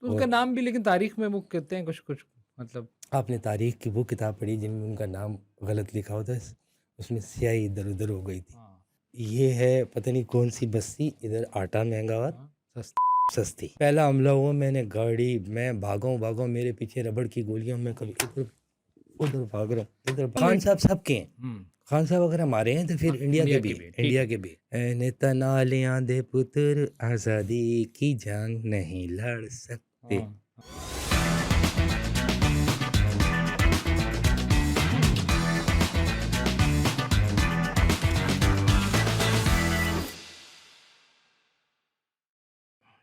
तो और उसका नाम भी लेकिन तारीख में वो कहते हैं कुछ मतलब। आपने तारीख की वो किताब पढ़ी जिनमें उनका नाम गलत लिखा होता है, उसमें स्याही इधर उधर हो गई थी। हाँ, ये है पता नहीं कौन सी बस्ती, इधर आटा महंगा और हाँ, सस्ता। सस्ती। पहला हमला हुआ, मैंने गाड़ी, मैं भागा, मेरे पीछे रबड़ की गोलियां, मैं कभी इधर उधर भाग रहा हूँ, इधर खान साहब सबके हैं। हुँ, खान साहब अगर हमारे हैं तो फिर हाँ, इंडिया के भी, ठीक इंडिया है। के भी। ऐने तनालियां दे पुत्र, आजादी की जंग नहीं लड़ सकते। हाँ।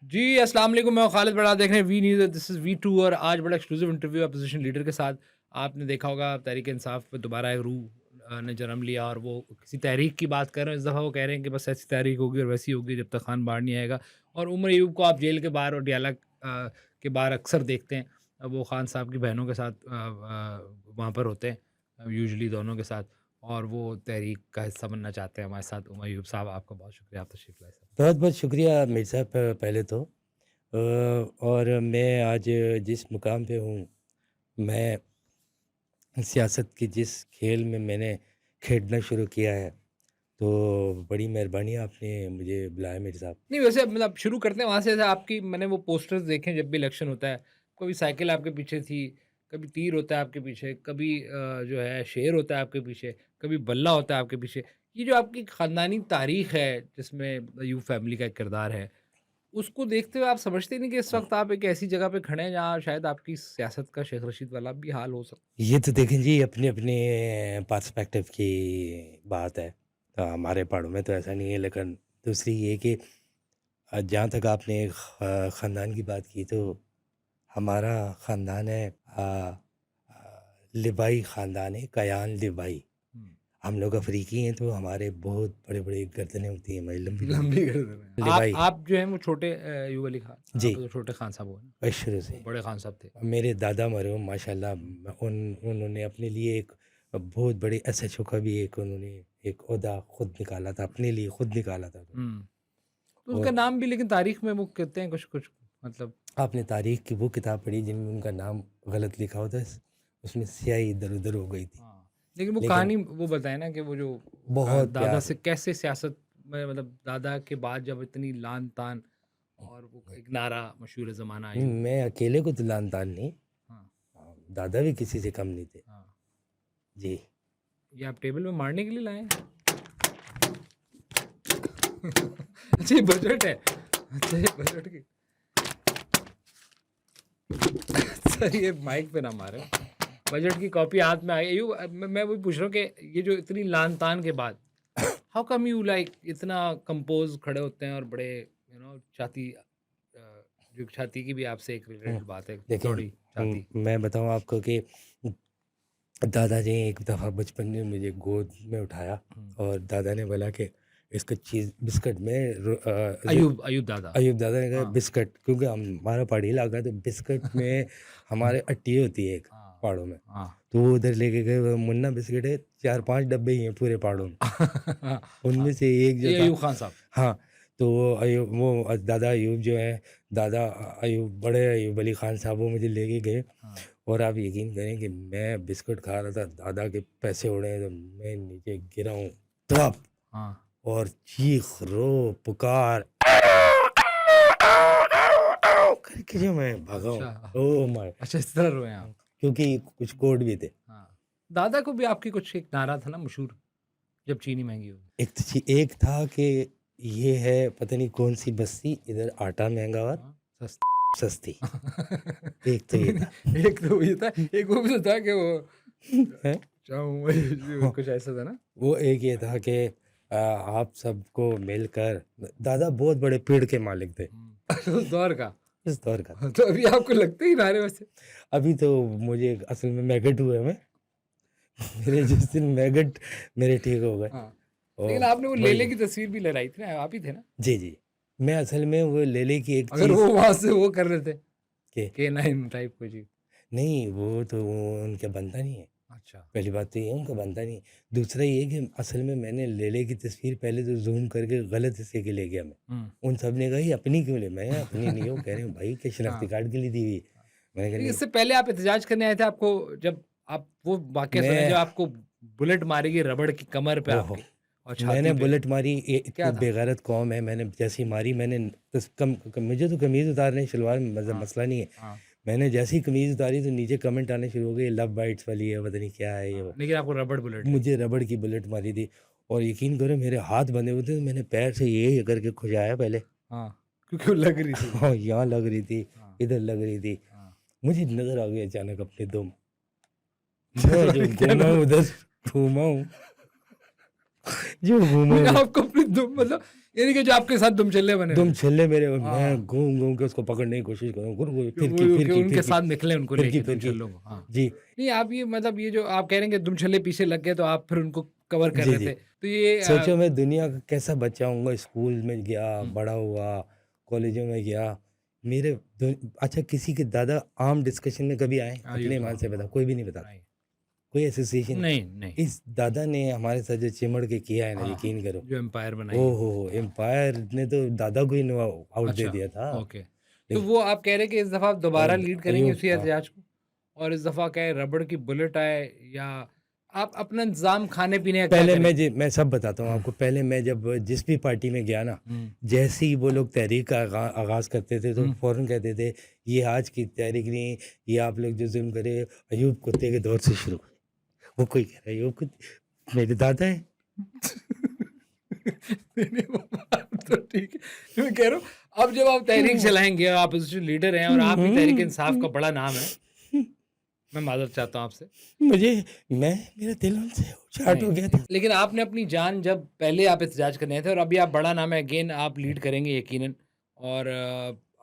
जी, अस्सलाम वालेकुम, मैं हूँ खालिद बड़ा, देख रहे हैं V news, this is V2 और आज बड़ा एक्सक्लूसिव इंटरव्यू है अपोज़िशन लीडर के साथ। आपने देखा होगा तहरीक इंसाफ पे दोबारा एक रूह ने जन्म लिया और वो किसी तहरीक की बात कर रहे हैं। इस दफ़ा वो कह रहे हैं कि बस ऐसी तहरीक होगी और वैसी होगी जब तक खान बाहर नहीं आएगा। और उमर अयूब को आप जेल के बाहर और डियाला के बाहर अक्सर देखते हैं। वो खान साहब की बहनों के साथ वहाँ पर होते हैं, यूजुअली दोनों के साथ, और वो तहरीक का हिस्सा बनना चाहते हैं हमारे साथ। उमर अयूब साहब, आपका बहुत शुक्रिया, आप तशरीफ़ लाए सर। बहुत बहुत शुक्रिया मिर्ज़ा साहब, पहले तो और मैं आज जिस मुकाम पे हूँ, मैं सियासत के जिस खेल में मैंने खेलना शुरू किया है, तो बड़ी मेहरबानी आपने मुझे बुलाया मिर्ज़ा साहब। नहीं, वैसे मतलब शुरू करते हैं वहाँ से। जैसे आपकी मैंने वो पोस्टर्स देखे जब भी इलेक्शन होता है, कभी साइकिल आपके पीछे थी, कभी तीर होता है आपके पीछे, कभी जो है शेर होता है आपके पीछे, कभी बल्ला होता है आपके पीछे। ये जो आपकी ख़ानदानी तारीख़ है, जिसमें अयूब फैमिली का एक किरदार है, उसको देखते हुए आप समझते नहीं कि इस वक़्त आप एक ऐसी जगह पे खड़े हैं जहाँ शायद आपकी सियासत का शेख रशीद वाला भी हाल हो सकता ये तो देखें जी, अपने अपने पर्सपेक्टिव की बात है। हमारे पहाड़ों में तो ऐसा नहीं है, लेकिन दूसरी ये कि जहाँ तक आपने ख़ानदान की बात की, तो हमारा ख़ानदान है लिबाई ख़ानदान है, कयान लिबाई। है? हम लोग अफ्रीकी हैं, तो हमारे बहुत बड़े-बड़े गर्दनें होती हैं हमारी, लंबी-लंबी। लंबी गर्दन है। लिबाई। आप जो हैं वो छोटे अयूब अली खान, जी, आप तो छोटे खान साहब हो ना? शुरू से। वो बड़े खान साहब थे। मेरे दादा मरहूम माशाल्लाह, हुँ, उन्होंने अपने लिए एक बहुत बड़े एसएचओ का भी एक उन्होंने एक ओहदा खुद निकाला था, अपने लिए खुद निकाला था उन्होंने। हुँ। तो उसका और नाम भी लेकिन तारीख में वो कहते हैं कुछ मतलब। आपने तारीख की वो किताब पढ़ी जिनमें उनका नाम गलत लिखा होता है, उसमें स्याही इधर-उधर हो गई थी। हाँ, लेकिन वो लेकिन कहानी वो बताए ना कि वो जो बहुत दादा प्यार। से कैसे सियासत में, मतलब दादा के बाद जब इतनी लान-तान और वो एक नारा मशहूर है, ज़माना नहीं, आयु। मैं अकेले को तो लानतान नहीं, हाँ, दादा भी किसी से कम नहीं थे। हाँ। जी। ये आप टेबल में मारने के लिए लाए हैं? अच्छा, ये बजट है। अच्छा, ये बजट की। सर, ये माइक पे ना मारें। बजट की कॉपी हाथ में आई। मैं वही पूछ रहा हूँ कि ये जो इतनी लान-तान के बाद हाउ कम यू लाइक इतना कंपोज़ खड़े होते हैं और बड़े छाती, जो छाती की भी आपसे एक हुँ, रिलेटेड बात है, देखें, चौड़ी छाती। मैं बताऊँ आपको कि दादाजी ने एक दफ़ा बचपन में मुझे गोद में उठाया हुँ। और दादा ने बोला कि इसको चीज़ बिस्किट में अयूब दादा। अयूब दादा ने कहा हाँ। बिस्किट, क्योंकि हमारा पहाड़ी इलाका है, तो बिस्किट में हमारे अट्टी होती है एक हाँ, पहाड़ों में। हाँ। तो वो उधर लेके गए, वो मुन्ना बिस्किट है, 4-5 डब्बे ही हैं पूरे पहाड़ों में। हाँ, हाँ। उनमें से एक जो ये था, अयूब खान साहब। हाँ, तो वो अयूब, दादा अयूब जो हैं, दादा अयूब, बड़े अयूब अली खान साहब, वो मुझे लेके गए। हाँ, और आप यकीन करें कि मैं बिस्कुट खा रहा था, दादा के पैसे उड़े, तो मैं नीचे गिरा हूँ तड़प, हाँ। और चीख रो पुकार करके जो मैं भागा हूँ। अच्छा, ओह माय! अच्छा, इस तरह रोए आप। क्योंकि कुछ कोड भी थे। हाँ। दादा को भी आपकी कुछ एक नारा था ना मशहूर, जब चीनी महँगी होगी। एक था कि ये है पता नहीं कौन सी बस्ती, इधर आटा महंगा और हाँ, सस्ती। सस्ता। एक तो ये था। एक तो ये था, एक वो भी तो था कि वो हैं? चाहूँ हाँ, कुछ ऐसा था ना? वो एक ये था कि आप सबको मिलकर, दादा बहुत बड़े पेड़ के मालिक थे उस दौर का। इस दौर का। हाँ, तो अभी आपको लगते ही नारे वैसे। अभी तो मुझे असल में मैगट हुए मैं। मेरे जिस दिन मैगट मेरे ठीक हो गए। हाँ, लेकिन और आपने वो बड़ी, लेले की तस्वीर भी लहराई थी ना, आप ही थे ना? जी, जी। मैं असल में वो लेले की एक अगर चीज़ वो वहाँ से वो कर रहे थे, के K9 टाइप कुछ ही। नहीं, वो तो वो उनके बनता नहीं है। अच्छा। पहली बात तो ये उनका बनता नहीं। दूसरा ये कि असल में मैंने लेले की तस्वीर पहले तो ज़ूम करके गलत हिस्से की ले गया मैं। हुँ। उन सब ने कहा ये अपनी क्यों ले? मैं अपनी नहीं है। वो कह रहे हैं भाई कि शनाख्ती हाँ। कार्ड के लिए दी हुई है। मैंने कहा नहीं, नहीं। इससे पहले आप एहतजाज करने आए थे, आपको जब आप वो वाक़या सुने मैं जब आपको बुलेट मारी गई रबड़ की कमर पे ओहो! आपके और मैंने छाती पे, बुलेट मारी, ये क्या इतनी था? बेगैरत कौम है, मैंने जैसे ही मारी मैंने तस कम कम मुझे तो कमीज़ उतारने शलवार में हाँ, मसला नहीं है। हाँ, मैंने जैसे ही कमीज़ उतारी तो नीचे कमेंट आने शुरू हो गए, लव बाइट्स वाली है, पता नहीं क्या है ये हाँ, वो। लेकिन आपको रबड़ बुलेट लगी। मुझे रबड़ की बुलेट मारी थी और यकीन करो मेरे हाथ बंधे हुए थे, तो मैंने पैर से ये करके खुजाया पहले। हाँ, क्योंकि वो लग रही थी वो। हाँ, यहाँ लग रही थी, हाँ, इधर लग रही थी। हाँ। मुझे नज़र आ गई अचानक अपने दुम। मैं जो क्या घूमा ना उधर घूमा हूँ, जो घूमा नहीं, उधर आपको अपनी दुम मतलब ये नहीं कि जो आपके साथ दुमछल्ले बने हुए दुम हैं। छल्ले मेरे, मैं हाँ, घूम-घूम के उसको पकड़ने की कोशिश करूँ, कि वो कि उनके फिरकी, साथ निकले उनको लेके फिरकी। दुमछल्लों को। हाँ। जी, नहीं, आप ये मतलब ये जो आप कह रहे हैं कि दुमछल्ले पीछे लग गए तो आप फिर उनको कवर कर जी, रहे जी। थे। तो ये सोचो मैं दुनिया का कैसा बच्चा हूँगा, स्कूल में गया, हुँ, बड़ा हुआ, कॉलेजों में गया। मेरे दु अच्छा किसी के दादा आम डिस्कशन में कभी आए? हाँ, ये अपने तो ईमान हाँ, से बता, हाँ। कोई भी नहीं बताता। नहीं, कोई एसोसिएशन नहीं। नहीं, नहीं। इस दादा ने हमारे साथ जो चिमड़ के किया है ना, हाँ, यकीन करो। जो एम्पायर बनाई है। ओहो हो! एम्पायर ने तो दादा को ही नो आउट दे अच्छा, दिया था। ओके। तो लेकिन वो आप कह रहे हैं कि इस दफ़ा आप दोबारा लीड करेंगे अयूब उसी था। एहतजाज को? और इस दफ़ा क्या है रबड़ की बुलेट आए या आप अपना इंतज़ाम खाने-पीने का क्या पहले करेंगे? मैं सब बताता हूँ आपको। पहले मैं जब जिस भी पार्टी में गया ना, हुँ, जैसे ही वो लोग तहरीक का आगाज़ करते थे, तो हुँ। फ़ौरन कहते थे, "ये आज की तहरीक नहीं, ये आप लोग जो ज़ुल्म करे, अयूब कुत्ते के दौर से शुरू।" वो कोई कह रहा है, अयूब कुत्ते मेरे दादा हैं। नहीं, नहीं, वो बात तो ठीक है। मैं कह रहा हूँ, अब जब आप तहरीक हुँ, चलाएँगे, आप अपोज़िशन लीडर हैं और हुँ, आप भी तहरीक इंसाफ़ का हुँ, बड़ा नाम है। मैं माज़रत चाहता हूँ आपसे। मुझे मैं मेरा दिल उनसे उचाट नहीं, हो गया था। लेकिन आपने अपनी जान जब पहले आप एहतजाज करने आए थे और अभी आप बड़ा नाम है, अगेन आप लीड करेंगे यकीनन और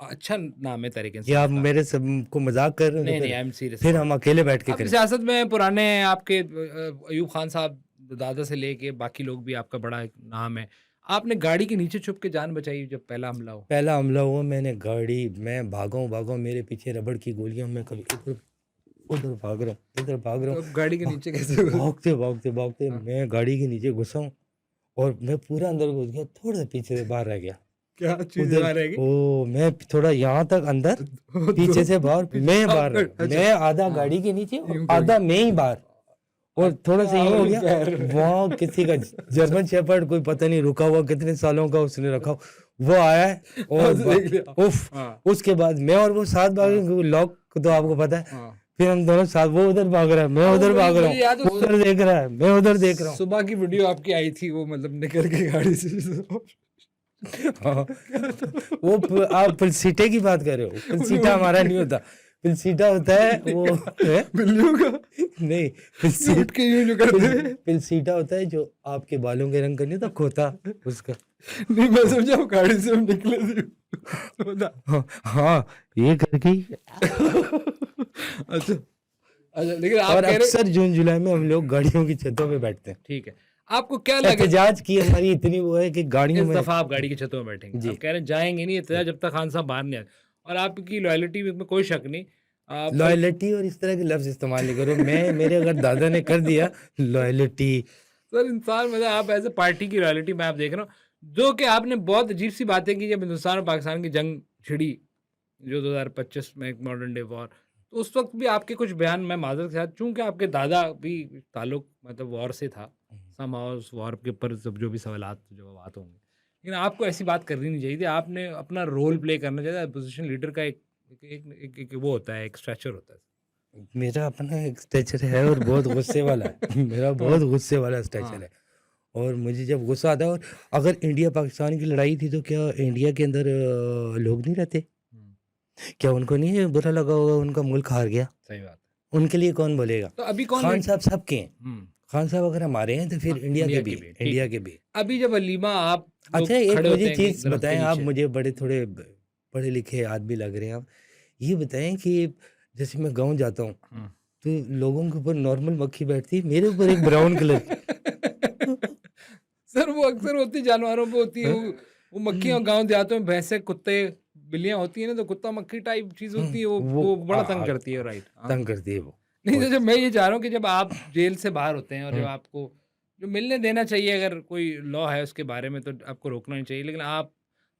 अच्छा नाम है तहरीक क्या इंसाफ़ आप का। मेरे सबको मज़ाक कर रहे हो? तो नहीं, नहीं, आई एम सीरियस फिर अबाउट हम इट। अकेले बैठ के अब करें। सियासत में पुराने आपके अयूब खान साहब दादा से लेके बाकी लोग भी आपका बड़ा एक नाम है। आपने गाड़ी के नीचे छुप के जान बचाई जब पहला हमला हुआ। पहला हमला हुआ, मैं भागा हूँ, मेरे पीछे रबड़ की गोलियाँ, मैं कभी इधर उधर भाग रहा हूँ, इधर भाग रहा तो हूँ। अब गाड़ी के भा नीचे कैसे हुआ? भागते हाँ, मैं गाड़ी के नीचे घुसा हूँ और मैं पूरा अंदर घुस गया, थोड़ा पीछे से बाहर रह गया। क्या चीज़ उधर वहाँ रह गई? मैं थोड़ा यहाँ तक अंदर, दो पीछे से बाहर, पीछे मैं बाहर आपका रहा। अच्छा, मैं आधा हाँ, गाड़ी के नीचे और यूँ कर आधा गया। मैं ही बाहर। और थोड़ा सा अच्छा, यूँ हो और गया, कह रहे वहाँ किसी का जर्मन शेफर्ड कोई पता नहीं रुका हुआ कितने सालों का उसने रखा हो, वो आया है और बस देख लिया। उफ, हाँ, उसके बाद मैं और वो साथ भागे, हाँ, क्योंकि लॉक तो आपको पता है। हाँ। फिर हम दोनों साथ, वो उधर भाग रहा है, मैं हाँ, वो उधर मुझे भाग रहा मुझे हूँ, याद है वो उधर देख रहा है, मैं उधर देख रहा हूँ। सुबह की वीडियो आपकी आई थी वो मतलब निकल के गाड़ी से हाँ, क्या था? आप पिलसीटे की बात कर रहे हो? पिलसीटा हमारा नहीं होता, पिलसीटा होता है वो है बिल्लियों का नहीं, जो उठ के यूँ करते हैं। पिलसीटा होता है जो आपके बालों के रंग का नहीं होता, खोता उसका। नहीं, मैं समझा वो गाड़ी से हम निकले थे। बता। हाँ, हाँ, ये करके ही। अच्छा, अच्छा, लेकिन आप और कह रहे अक्सर जून जुलाई में हम लोग गाड़ियों की छतों पे बैठते हैं। ठीक है। आपको क्या लगे एहतजाज की हमारी इतनी वो है कि गाड़ियों इस में दफ़ा आप गाड़ी की छतों में बैठेंगे? जी। आप कह रहे हैं जाएँगे नहीं इतना जब तक खान साहब बाहर नहीं आए और आपकी लॉयल्टी में कोई शक नहीं। पर लॉयल्टी और इस तरह के लफ्ज़ इस्तेमाल नहीं करो। मेरे अगर दादा ने कर दिया लॉयल्टी। सर इंसान मतलब आप एज़ अ पार्टी की रॉयल्टी मैं आप देख रहा हूँ, जो कि आपने बहुत अजीब-सी बातें की जब हिंदुस्तान और पाकिस्तान की जंग छिड़ी, जो 2025 में एक मॉडर्न डे वॉर, तो उस वक़्त भी आपके कुछ बयान मैं माज़रत के साथ चूँकि आपके दादा भी ताल्लुक मतलब वॉर से था, समहाउ उस वॉर के ऊपर सब जो भी सवालात जवाबात होंगे। लेकिन आपको ऐसी बात करनी नहीं चाहिए थी, आपने अपना रोल प्ले करना चाहिए था, अपोज़िशन लीडर का एक वो होता है, एक स्ट्रेचर होता है। मेरा अपना एक स्ट्रेचर है और बहुत गुस्से वाला है। मेरा हाँ, बहुत गुस्से वाला स्ट्रेचर हाँ। है। और मुझे जब गुस्सा आता है, और अगर इंडिया पाकिस्तान की लड़ाई थी तो क्या इंडिया के अंदर लोग नहीं रहते? हुँ, क्या उनको नहीं बुरा लगा होगा उनका मुल्क हार गया? सही बात है। उनके लिए कौन बोलेगा? तो अभी कौन खान लीड साहब सबके हैं। हुँ, खान साहब अगर हमारे हैं तो फिर हाँ, इंडिया के भी, ठीक इंडिया है। के भी। अभी जब वलीमा आप अच्छा, लोग एक खड़े होते मुझे हैं चीज़ दरख्त के बताएँ, आप नीचे मुझे बड़े थोड़े पढ़े लिखे आदमी लग रहे हैं आप। ये बताएँ कि जैसे मैं गाँव जाता हूँ, हुँ। तो लोगों के ऊपर नॉर्मल मक्खी बैठती है, मेरे ऊपर एक ब्राउन कलर की। सर वो अक्सर होती जानवरों पे होती है वो मक्खियाँ गाँव देहातों में भैंसे, कुत्ते, बिल्लियाँ होती हैं ना तो कुत्ता मक्खी टाइप चीज़ होती है वो वो बड़ा तंग आ करती है राइट हाँ। तंग करती है वो। नहीं, और जैसे मैं ये चाह रहा हूँ कि जब आप जेल से बाहर होते हैं और जब हुँ, आपको जो मिलने देना चाहिए, अगर कोई लॉ है उसके बारे में तो आपको रोकना नहीं चाहिए। लेकिन आप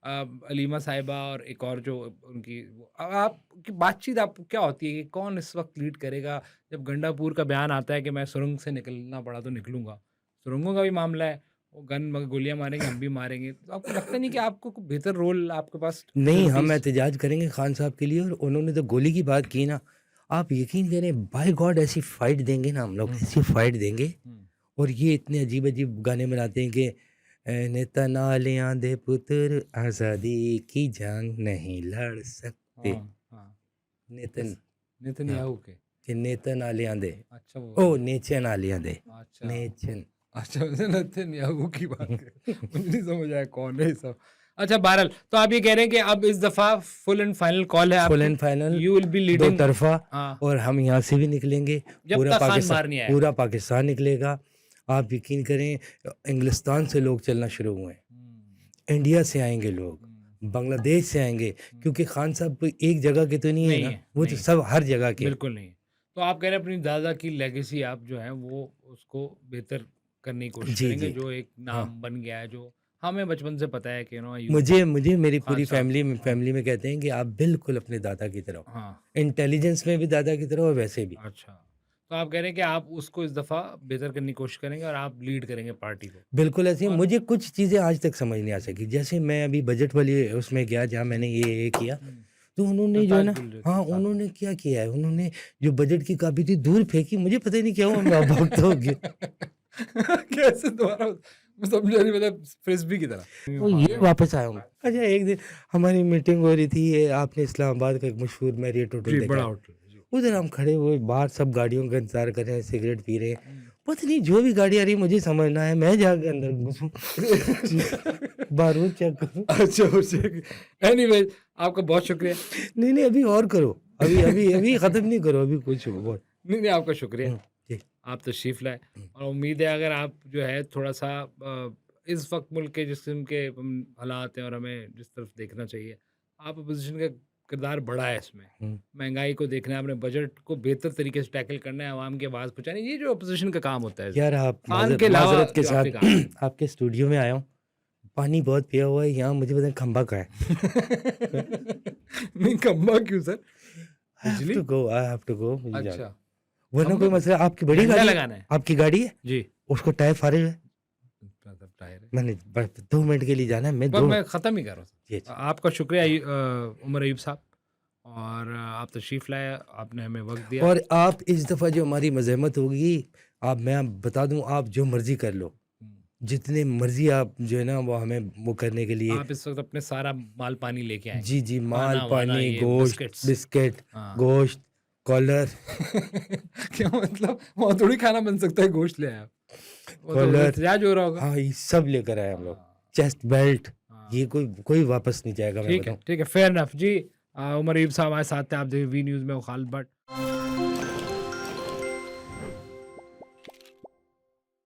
अलीमा साहिबा और एक और जो उनकी आपकी बातचीत आप क्या होती है कि कौन इस वक़्त लीड करेगा? जब गंडापुर का बयान आता है कि मैं सुरंग से निकलना पड़ा तो निकलूँगा। सुरंगों का भी मामला है, वो गोलियाँ मारेंगे, हम भी मारेंगे। तो आपको लगता नहीं कि आपको कोई बेहतर रोल आपके पास नहीं, हम फैसिलिटीज़ एहतजाज करेंगे खान साहब के लिए और उन्होंने तो गोली की बात की ना, आप यकीन करें बाय गॉड ऐसी फाइट देंगे ना हम लोग, हुँ, ऐसी फाइट देंगे हुँ। और ये इतने अजीब-अजीब गाने बनाते हैं कि नेता नालियाँ दे पुत्र आज़ादी की जंग नहीं लड़ सकते। हाँ, हाँ। नेतन किस हाँ, नेतन्याहू के? कि नेता नालियाँ दे, अच्छा वो ओह! वाला। नेचे नालियाँ दे, अच्छा, नेचन। अच्छा वैसे नेतन्याहू की बात कर मुझे नहीं समझ आया कौन है ये सब। अच्छा बहरहाल तो आप ये कह रहे हैं कि अब इस दफ़ा फुल एंड फाइनल कॉल है फुल आपकी? And final you will be दो लीडिंग। तरफ़ा हाँ, और हम यहाँ से भी निकलेंगे, जब तक खान बाहर नहीं आएगा। पूरा पाकिस्तान निकलेगा। आप यकीन करें इंग्लिस्तान से लोग चलना शुरू हुए हैं, हुँ, इंडिया से आएँगे लोग, हुँ, बांग्लादेश से आएँगे हुँ। क्योंकि खान साहब कोई एक जगह के तो नहीं है नहीं ना, है, वो तो नहीं है, सब हर जगह के हैं। बिल्कुल नहीं है। तो आप कह रहे हैं अपनी दादा की लेगेसी आप जो है वो उसको बेहतर करने की कोशिश जी, करेंगे, जी। जो एक हाँ, नाम बन गया है, जो हमें बचपन से पता है कि अयूब मुझे मुझे मेरी खान पूरी साहब। हाँ, फैमिली में कहते हैं कि आप बिल्कुल अपने दादा की तरह हो। हाँ। इंटेलिजेंस में भी दादा की तरह और वैसे भी। अच्छा। तो आप कह रहे हैं कि आप उसको इस दफ़ा बेहतर करने की कोशिश करेंगे और आप लीड करेंगे पार्टी को। बिल्कुल ऐसे ही और मुझे कुछ चीज़ें आज तक समझ नहीं आ सकी। जैसे मैं अभी बजट वाली उसमें गया जहाँ मैंने ये किया, हुँ, तो उन्होंने जो है सरताज ना गुल हाँ, के साथ में। उन्होंने क्या किया है, उन्होंने जो बजट की कॉपी थी दूर फेंकी, मुझे पता ही नहीं क्या हुआ मैं अभाग तो हो गया। कैसे दोबारा मैं समझा नहीं, मतलब फ्रिस्बी की तरह। तो हाँ, ये वापस आया हूँ। अच्छा एक दिन हमारी मीटिंग हो रही थी, ये आपने इस्लामाबाद का एक मशहूर मैरियट होटल जी, देखा बड़ा है। होटल है। जी। उधर हम खड़े हुए बाहर सब गाड़ियों का इंतज़ार कर रहे हैं, सिगरेट पी रहे हैं। हुँ। पता नहीं जो भी गाड़ी आ रही है मुझे समझ ना आए, मैं जाके अंदर घुसूँ बारूद चेक करूँ। अच्छा, उसे एनीवेज़ आपका बहुत शुक्रिया। नहीं, नहीं अभी और करो। अभी ख़त्म नहीं करो, अभी कुछ बहुत। नहीं, नहीं आपका शुक्रिया। हुँ, जी। आप तशरीफ़ लाए हुँ। और उम्मीद है अगर आप जो है थोड़ा-सा इस वक़्त मुल्क के जिस किस्म के हालात हैं और हमें जिस तरफ देखना चाहिए, आप अपोज़िशन का किरदार बड़ा है इसमें। हुँ। महँगाई को देखना है, अपने बजट को बेहतर तरीके से टैकल करना है, आवाम की आवाज़ पहुँचानी है, ये जो अपोज़िशन का काम होता है। यार आप खान के अलावा माज़रत के जो साथ आपके काम है। आपके स्टूडियो में आया हूँ। पानी बहुत पिया हुआ है यहाँ मुझे पता है खंबा कहाँ है? नहीं खंबा क्यों सर? बिजली? आई हैव टू गो मुझे जाना अच्छा, है। वरना खंबा कोई मसला आपकी बड़ी झंडा गाड़ी है? लगाना है। आपकी गाड़ी है? जी। उसका टायर फाड़िल है? मतलब टायर है। मैंने बस 2 मिनट के लिए जाना है मैं पर 2 मैं ख़त्म ही कर रहा हूँ जी, सर। जी। आपका शुक्रिया उमर अयूब साहब और आप तशरीफ़ लाए, आपने हमें वक़्त दिया। और आप इस दफ़ा जो हमारी मज़ाहमत होगी मैं बता दूँ आप जो मर्ज़ी कर लो। हुँ। जितने मर्ज़ी आप जो है ना वो हमें वो करने के लिए आप इस वक़्त अपने सारा माल-पानी लेके आएँगे। जी, जी, माल, खाना-वाना पानी, ये गोश्त, बिस्किट्स। बिस्किट, हाँ। गोश्त, कॉलर क्या मतलब वहाँ थोड़ी खाना बन सकता है गोश्त ले आए आप। वो तो कॉलर एहतिजाज हो रहा होगा। हाँ, ये सब लेकर आए हम लोग। हाँ, चेस्ट बेल्ट हाँ। ये कोई वापस नहीं जाएगा मैं बताऊँ। ठीक है, फ़ेयर इनफ जी। उमर अयूब साहब हमारे साथ थे, आप देखिए वी न्यूज़ में वो खालिद भट्ट।